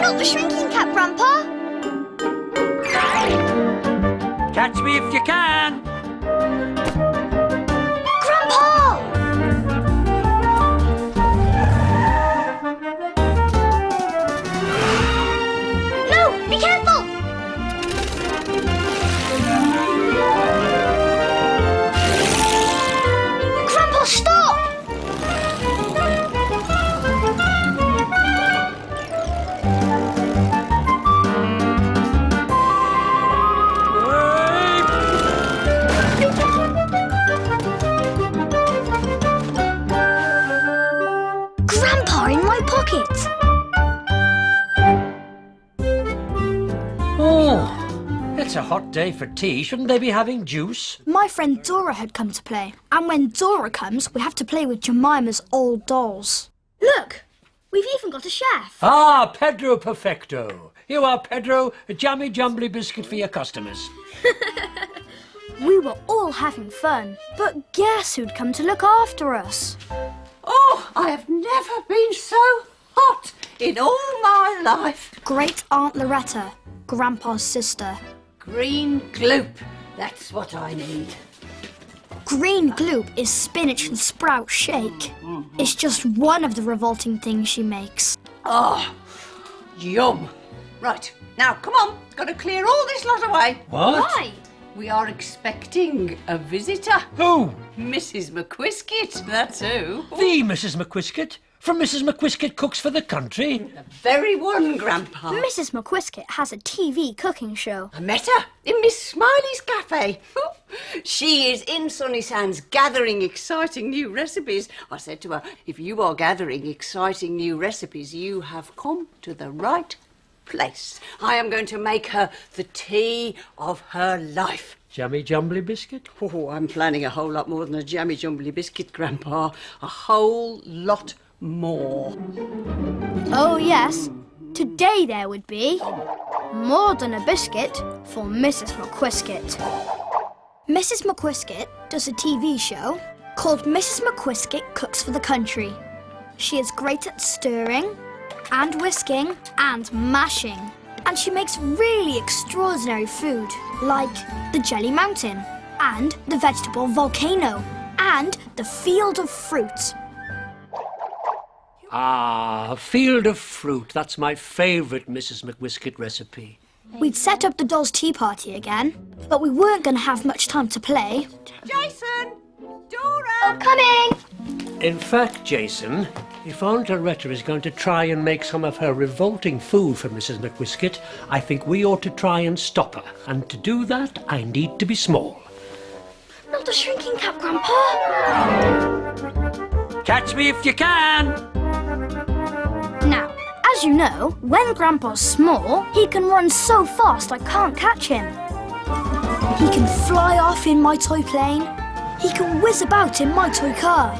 Not the shrinking cap, Grandpa! Catch me if you can! Grandpa! No! Be careful! Grandpa, stop! Grandpa, in my pocket! Oh, it's a hot day for tea. Shouldn't they be having juice? My friend Dora had come to play, and when Dora comes, we have to play with Jemima's old dolls. Look! We've even got a chef. Ah, Pedro Perfecto. You are, Pedro, a jammy jumbly biscuit for your customers. We were all having fun, but guess who'd come to look after us? Oh, I have never been so hot in all my life. Great Aunt Loretta, Grandpa's sister. Green gloop, that's what I need. Green gloop is spinach and sprout shake. It's just one of the revolting things she makes. Oh, yum. Right, now come on, got to clear all this lot away. What? Why? We are expecting a visitor. Who? Mrs. McWhisket, that's who. The Mrs. McWhisket? From Mrs. McWhisket Cooks for the Country? The very one, Grandpa. Mrs. McWhisket has a TV cooking show. I met her in Miss Smiley's cafe. She is in Sunnysands gathering exciting new recipes. I said to her, if you are gathering exciting new recipes, you have come to the right place. I am going to make her the tea of her life. Jammy jumbly biscuit? Oh, I'm planning a whole lot more than a jammy jumbly biscuit, Grandpa. A whole lot more. Oh yes, today there would be more than a biscuit for Mrs. McWhisket. Mrs. McWhisket does a TV show called Mrs. McWhisket Cooks for the Country. She is great at stirring and whisking and mashing. And she makes really extraordinary food, like the Jelly Mountain, and the Vegetable Volcano, and the Field of Fruit. Ah, field of fruit. That's my favourite Mrs. McWhisket recipe. We'd set up the dolls' tea party again, but we weren't going to have much time to play. Jason! Dora! Coming! In fact, Jason, if Aunt Loretta is going to try and make some of her revolting food for Mrs. McWhisket, I think we ought to try and stop her. And to do that, I need to be small. Not the shrinking cap, Grandpa! Catch me if you can! Now, as you know, when Grandpa's small, he can run so fast I can't catch him. He can fly off in my toy plane. He can whiz about in my toy car.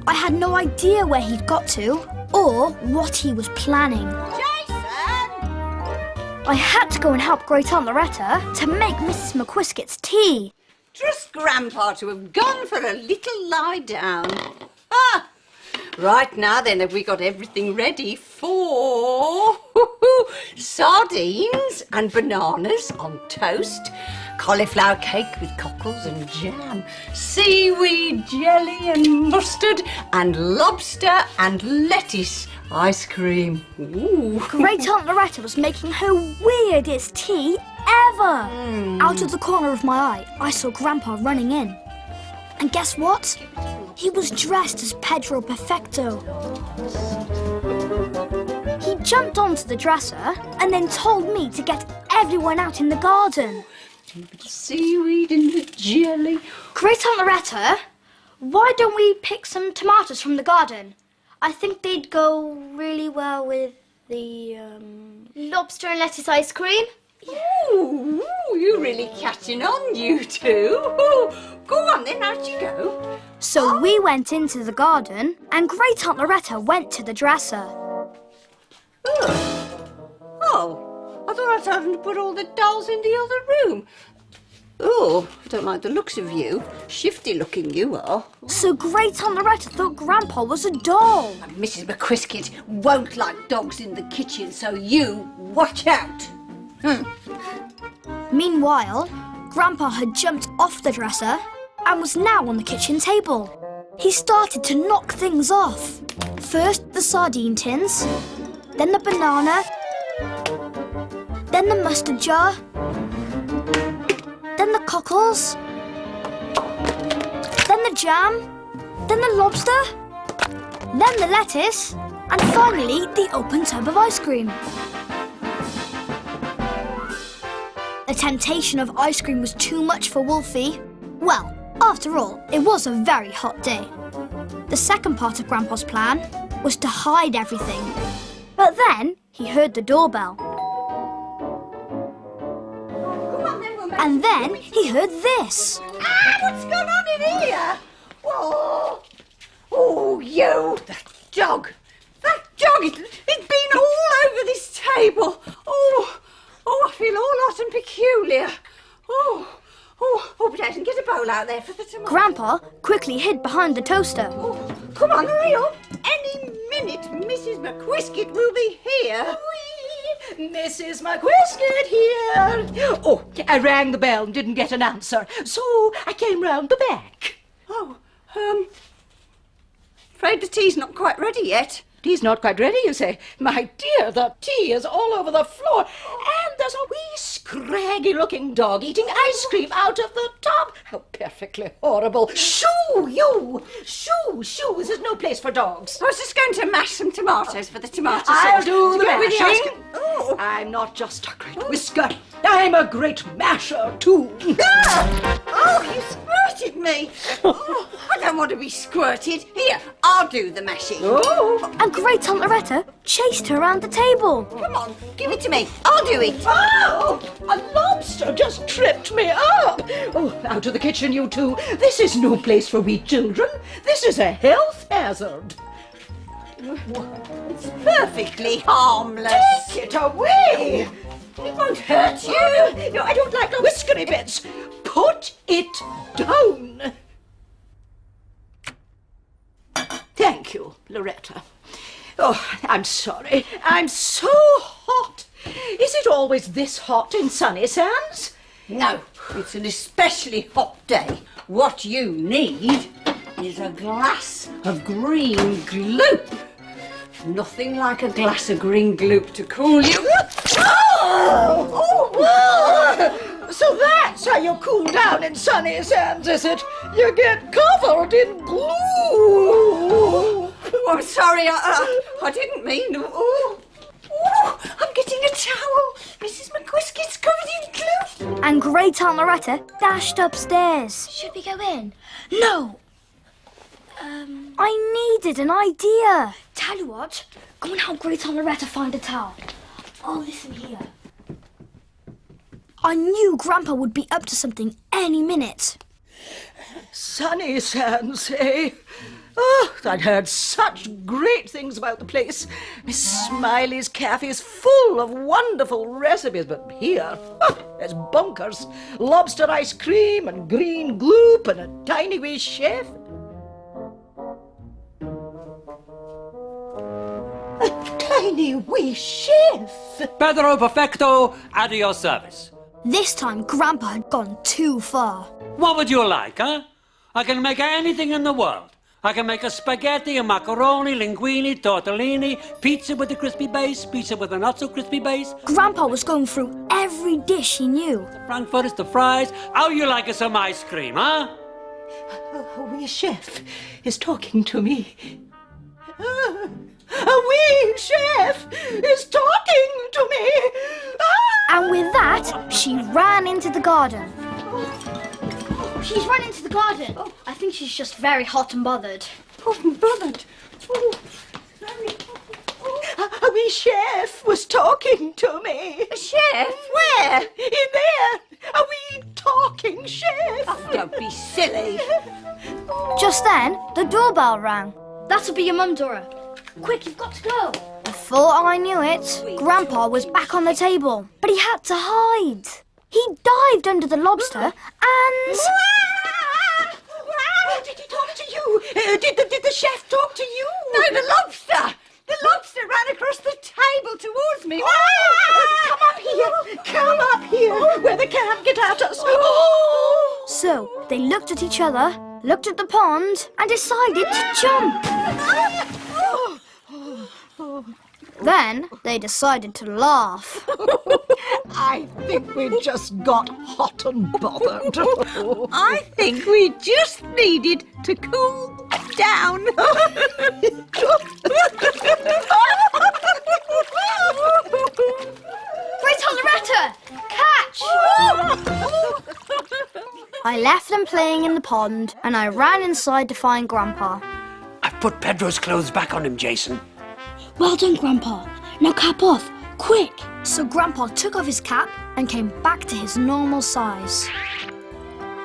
I had no idea where he'd got to or what he was planning. Jason! I had to go and help Great Aunt Loretta to make Mrs. McWhisket's tea. Trust Grandpa to have gone for a little lie down. Ah! Right now then, have we got everything ready for sardines and bananas on toast, cauliflower cake with cockles and jam, seaweed jelly and mustard, and lobster and lettuce ice cream. Ooh. Great Aunt Loretta was making her weirdest tea ever. Out of the corner of my eye, I saw Grandpa running in. And guess what? He was dressed as Pedro Perfecto. He jumped onto the dresser and then told me to get everyone out in the garden. A bit of seaweed in the jelly. Great Aunt Loretta, why don't we pick some tomatoes from the garden? I think they'd go really well with the, Lobster and lettuce ice cream? Ooh, you're really catching on, you two. Ooh, go on then, out you go. So we went into the garden and Great Aunt Loretta went to the dresser. Oh, I thought I told them to put all the dolls in the other room. Oh, I don't like the looks of you. Shifty looking you are. So Great Aunt Loretta thought Grandpa was a doll. And Mrs. McWhisket won't like dogs in the kitchen, so you watch out. Meanwhile, Grandpa had jumped off the dresser and was now on the kitchen table. He started to knock things off. First the sardine tins, then the banana, then the mustard jar, then the cockles, then the jam, then the lobster, then the lettuce, and finally the open tub of ice cream. The temptation of ice cream was too much for Wolfie. Well, after all, it was a very hot day. The second part of Grandpa's plan was to hide everything. But then he heard the doorbell. And then he heard this. Ah, what's going on in here? Oh, oh, you, that dog. That dog, it's been all over this table. Oh, I feel all hot and peculiar. Oh, but I can get a bowl out there for the tomato. Grandpa quickly hid behind the toaster. Oh, come on, hurry up. Any minute, Mrs. McWhisket will be here. Mrs. McWhisket here. Oh, I rang the bell and didn't get an answer, so I came round the back. Oh, afraid the tea's not quite ready yet. Tea's not quite ready, you say? My dear, the tea is all over the floor, and there's a wee scraggy-looking dog eating ice cream out of the tub. How perfectly horrible. Shoo, you! Shoo, this is no place for dogs. I was just going to mash some tomatoes for the tomato sauce. I'll do the To go with ice mashing. cream. Oh. I'm not just a great whisker. I'm a great masher, too. Ah! Oh, you squirted me. Oh, I don't want to be squirted. Here, I'll do the mashing. Oh. And Great Aunt Loretta chased her around the table. Come on, give it to me. I'll do it. Oh, a lobster just tripped me up. Oh, out of the kitchen, you two. This is no place for wee children. This is a health hazard. It's perfectly harmless. Take it away. It won't hurt you. No, I don't like the whiskery bits. Put it down. Thank you, Loretta. Oh, I'm sorry. I'm so hot. Is it always this hot in Sunnysands? No, it's an especially hot day. What you need is a glass of green gloop. Nothing like a glass of green gloop to cool you. So that's how you cool down in Sunnysands, is it? You get covered in glue. Oh, I'm sorry, I didn't mean. Oh, I'm getting a towel. Mrs. McWhisket's covered in glue. And Great Aunt Loretta dashed upstairs. Should we go in? No! I needed an idea. Tell you what, go and help Great Aunt Loretta find a towel. I'll listen here. I knew Grandpa would be up to something any minute. Sunnysands, eh? Oh, I'd heard such great things about the place. Miss Smiley's cafe is full of wonderful recipes, but here, there's bunkers. Lobster ice cream and green gloop and a tiny wee chef. A tiny wee chef. Pedro Perfecto, at your service. This time, Grandpa had gone too far. What would you like, huh? I can make anything in the world. I can make a spaghetti, a macaroni, linguine, tortellini, pizza with a crispy base, pizza with a not-so-crispy base, Grandpa was going through every dish he knew. frankfurters, the fries. How you like some ice cream, huh? A wee chef is talking to me. A wee chef is talking to me. And with that, she ran into the garden. She's run into the garden. I think she's just very hot and bothered. Oh, I'm bothered. Oh, very. A wee chef was talking to me. A chef? Where? In there. A wee talking chef. Oh, don't be silly. Just then, the doorbell rang. That'll be your mum, Dora. Quick, you've got to go. Before I knew it, Grandpa was back on the table, but he had to hide. He dived under the lobster and... Did he talk to you? Did the chef talk to you? No, the lobster! The lobster ran across the table towards me. Come up here, where they can't get at us. So they looked at each other, looked at the pond, and decided to jump. Then they decided to laugh. I think we just got hot and bothered. I think we just needed to cool down. Great Aunt Loretta! Catch! I left them playing in the pond, and I ran inside to find Grandpa. I've put Pedro's clothes back on him, Jason. Well done, Grandpa. Now cap off, quick! So Grandpa took off his cap and came back to his normal size.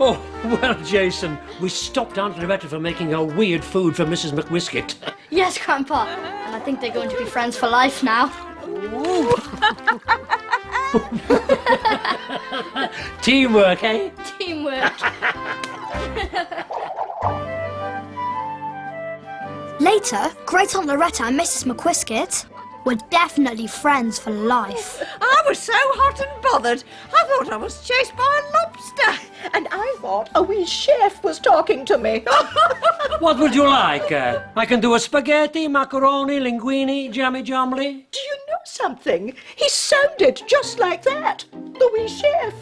Oh, well, Jason, we stopped Aunt Loretta from making her weird food for Mrs. McWhisket. Yes, Grandpa. And I think they're going to be friends for life now. Teamwork, eh? Teamwork. Later, Great Aunt Loretta and Mrs. McWhisket were definitely friends for life. I was so hot and bothered, I thought I was chased by a lobster. And I thought a wee chef was talking to me. What would you like? I can do a spaghetti, macaroni, linguine, jammy jomly. Do you know something? He sounded just like that, the wee chef.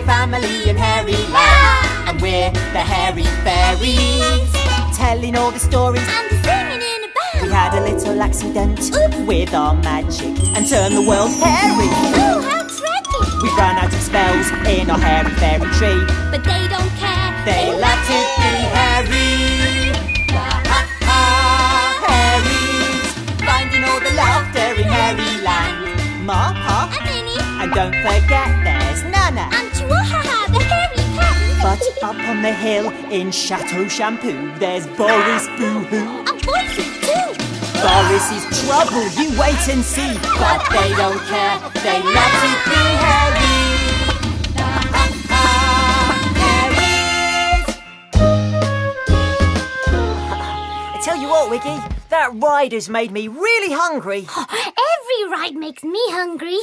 Family in Hairy Land, and we're the Hairy Fairies, telling all the stories and singing in a band. We had a little accident with our magic and turned the world hairy. Oh, how tricky! We ran out of spells in our hairy fairy tree, But they don't care. they love to be hairy. Ha ha Hairies, finding all the laughter in Hairy Land. Ma, Pa, And Minnie. and don't forget there's Nana. And Chihua Ha Ha, the hairy cat. But up on the hill in Chateau Shampoo, there's Boris Boo-Hoo. And Boise too. Boris is trouble, you wait and see. But they don't care, they love to be hairy. Hairies. I tell you what, Wiggy, that ride has made me really hungry. Every ride makes me hungry.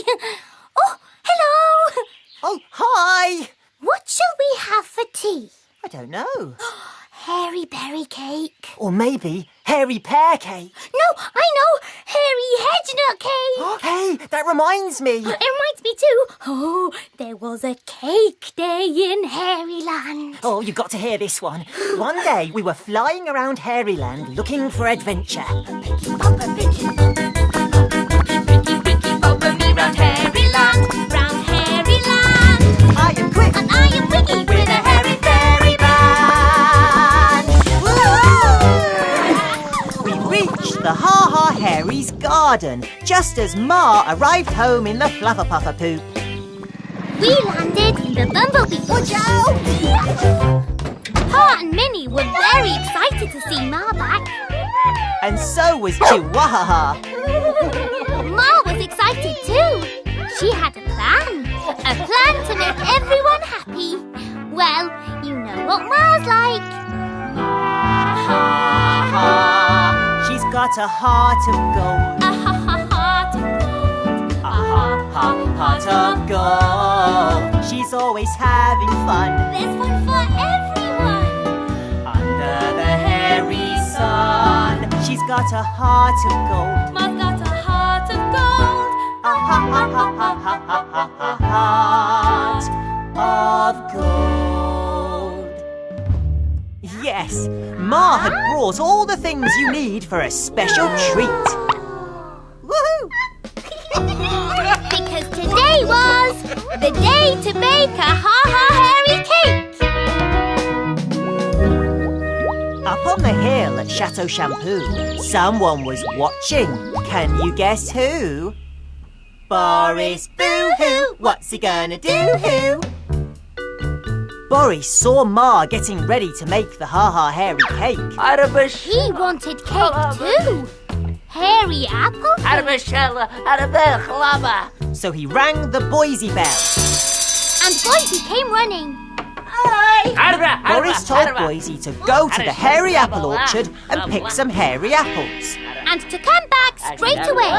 Oh, hello. Oh, hi. What shall we have for tea? I don't know. Hairy berry cake. Or maybe hairy pear cake. No, I know. Hairy hedge nut cake. Hey, that reminds me. It reminds me too. Oh, there was a cake day in Hairyland. Oh, you've got to hear this one. One day we were flying around Hairyland looking for adventure. Picky papa, picky papa, picky papa, me round Hairyland, round Hairyland. I am quick And I am Wiggy with a hairy fairy band. We reached the Ha Ha Hairies garden just as Ma arrived home in the Fluffer Poop. We landed in the bumblebee. Watch out! Pa and Minnie were very excited to see Ma back. And so was Chihua Ha Ha. Ma was excited too. She had a plan to make everyone happy. Well, you know what Ma's like. Ha ha. She's got a heart of gold. A ha ha heart of gold. A ha ha heart of gold. She's always having fun There's fun for everyone. under the hairy sun. She's got a heart of gold. Ma's got a heart of gold. A ha ha ha ha ha ha ha heart of gold. yes, Ma had brought all the things you need for a special treat. Woohoo! Because today was the day to bake a Ha Ha Hairy cake. Up on the hill at Chateau Shampoo, someone was watching. Can you guess who? Boris, boo-hoo, what's he gonna do? Boris saw Ma getting ready to make the Ha Ha Hairy cake. He wanted cake too. Hairy apple cake. So he rang the Boise bell. And Boise came running. Boris told Boise to go to the hairy apple orchard and pick some hairy apples. And to come back straight away.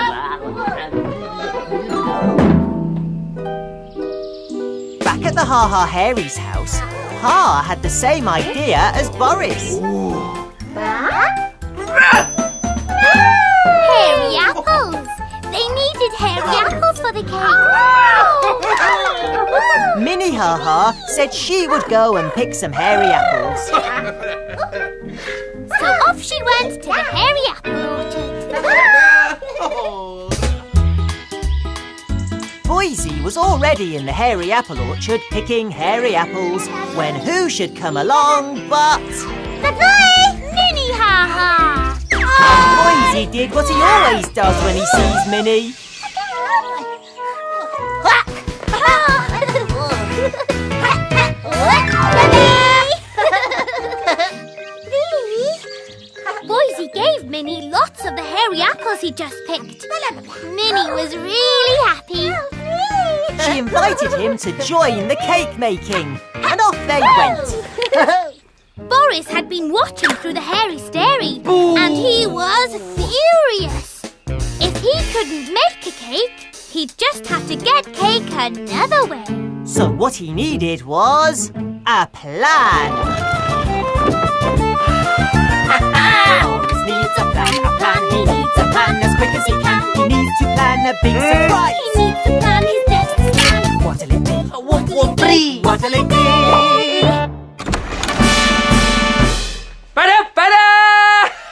Back at the Ha Ha Hairies' house, Pa had the same idea as Boris. Hairy apples. They needed hairy apples for the cake. Minnie Ha Ha said she would go and pick some hairy apples. So off she went to the hairy apple orchard. Boise was already in the hairy apple orchard picking hairy apples when who should come along but... Minnie Ha Ha. Boise did what he always does when he sees Minnie. Boise gave Minnie lots of the hairy apples he just picked. Minnie was really happy. She invited him to join the cake making, and off they went. Boris had been watching through the hairy stairy, and he was furious. If he couldn't make a cake, he'd just have to get cake another way. So what he needed was a plan. Boris needs a plan, he needs a plan as quick as he can. He needs to plan a big surprise. He needs to plan his destiny. What'll it be? What'll it be?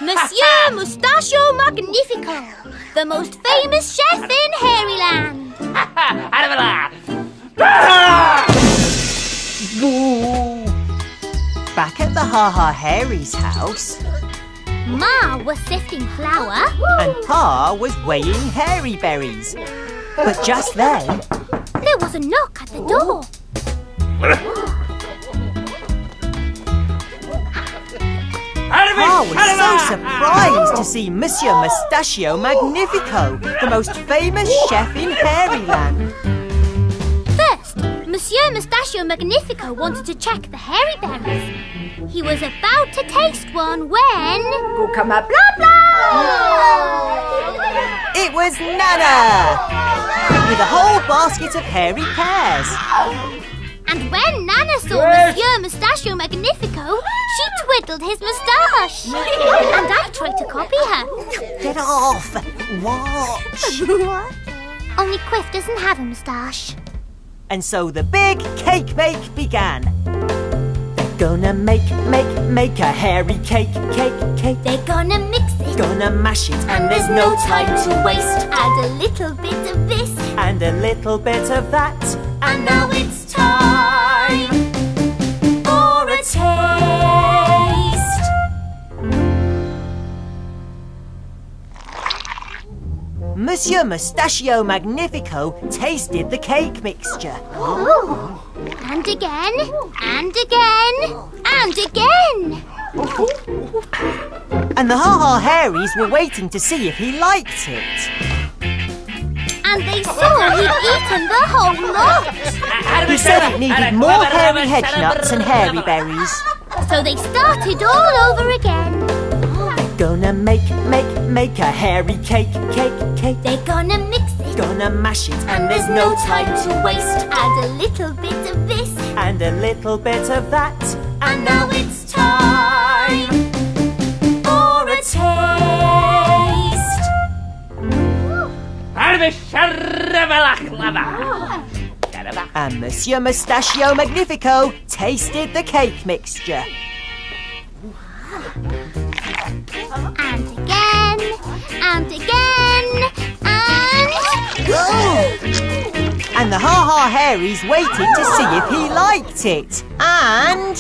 Monsieur Moustachio Magnifico, the most famous chef in Hairyland. Back at the Ha Ha Hairies' house, Ma was sifting flour. and Pa was weighing hairy berries. But just then, There was a knock at the door. Pa was so surprised to see Monsieur Moustachio Magnifico, the most famous chef in Hairyland. First, Monsieur Moustachio Magnifico wanted to check the hairy berries. He was about to taste one when... It was Nana, with a whole basket of hairy pears. And when Nana saw Monsieur Moustachio Magnifico, she twiddled his moustache. And I tried to copy her. Get off! Watch! Only Quiff doesn't have a moustache. And so the big cake make began. They're gonna make a hairy cake. They're gonna mix it. Gonna mash it, and there's no time to waste. Add a little bit of this. And a little bit of that. And now it's time for a taste. Monsieur Moustachio Magnifico tasted the cake mixture. Ooh. And again, and again, and again. And the Ha Ha Hairies were waiting to see if he liked it. And they saw he'd eaten the whole lot. He said it needed more hairy hedge nuts and hairy berries. So they started all over again. Gonna make a hairy cake. They're gonna mix it. Gonna mash it, and there's no time to waste. Add a little bit of this. And a little bit of that. And now it's time for a taste. And Monsieur Moustachio Magnifico tasted the cake mixture. And again, and again, and... And the Ha Ha Hairies waited to see if he liked it. And...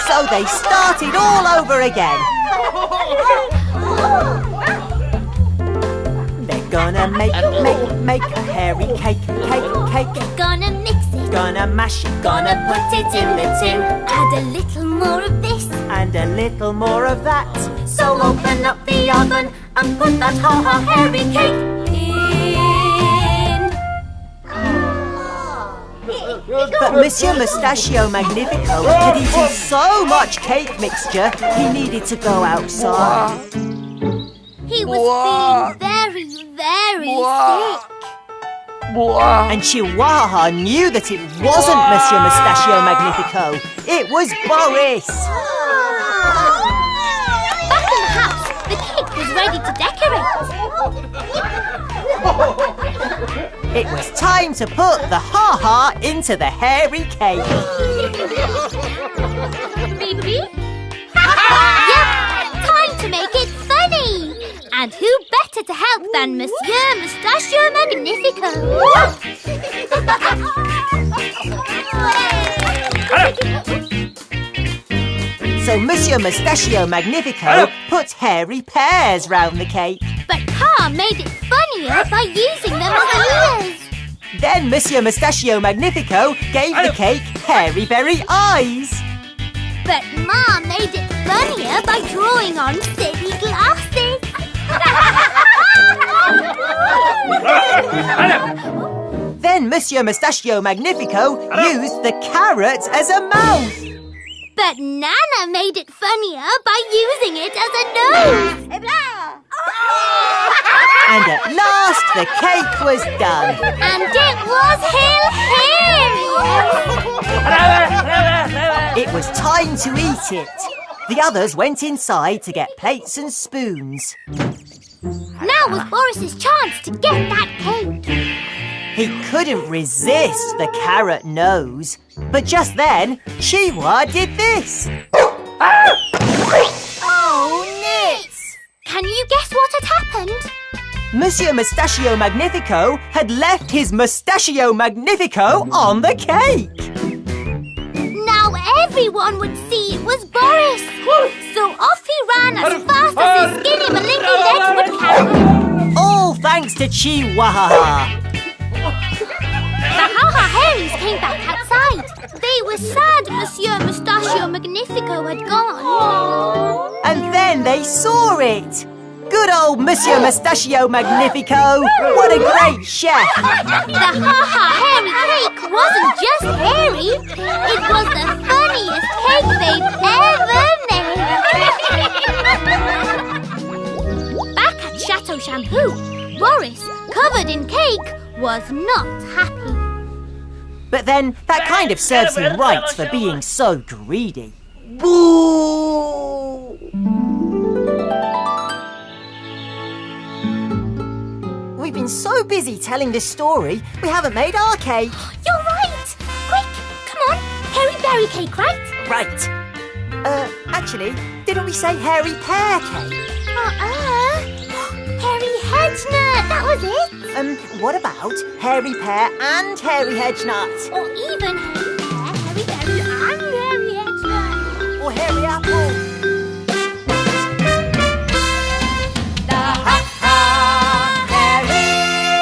So they started all over again. They're gonna make a hairy cake. They're gonna mix it, Gonna mash it, gonna put it in the tin. Add a little more of this, and a little more of that. so open up the oven and put that Ha Ha Hairy cake in. But Monsieur Moustachio Magnifico had eaten so much cake mixture, he needed to go outside. He was feeling very, very sick. And Chihua Ha Ha knew that it wasn't Monsieur Moustachio Magnifico. It was Boris. Back in the house, the cake was ready to decorate. It was time to put the Ha Ha into the hairy cake. Baby? Yeah, time to make it funny. And who better to help than Monsieur Moustachio Magnifico? So Monsieur Moustachio Magnifico put hairy pears round the cake. But Pa made it funnier by using them as ears. Then Monsieur Moustachio Magnifico gave the cake hairy berry eyes. But Ma made it funnier by drawing on silly glasses. Then Monsieur Moustachio Magnifico used the carrot as a mouth. But Nana made it funnier by using it as a nose. And at last the cake was done. And it was hilarious. It was time to eat it. The others went inside to get plates and spoons. Now was Boris's chance to get that cake. He couldn't resist the carrot nose. But just then, Chihua did this. Oh, nits! Can you guess what had happened? Monsieur Moustachio Magnifico had left his Moustachio Magnifico on the cake. Now everyone would see it was Boris. So off he ran as fast as his skinny malinky legs would carry him. All thanks to Chihua Ha Ha. The Ha Ha Hairies came back outside. They were sad Monsieur Moustachio Magnifico had gone. And then they saw it. Good old Monsieur Moustachio Magnifico. What a great chef. The Ha Ha Hairy cake wasn't just hairy. It was the funniest cake they've ever made. Back at Chateau Shampoo, Boris, covered in cake, was not happy. But then that kind of serves him right for being so greedy. Boo! We've been so busy telling this story, we haven't made our cake. You're right! Quick, come on, hairy berry cake, right? Right. Actually, didn't we say hairy pear cake? Hairy hedgenut, that was it. What about hairy pear and hairy hedgenut? Or even hairy pear, hairy berry and hairy hedgenut. Or hairy apple?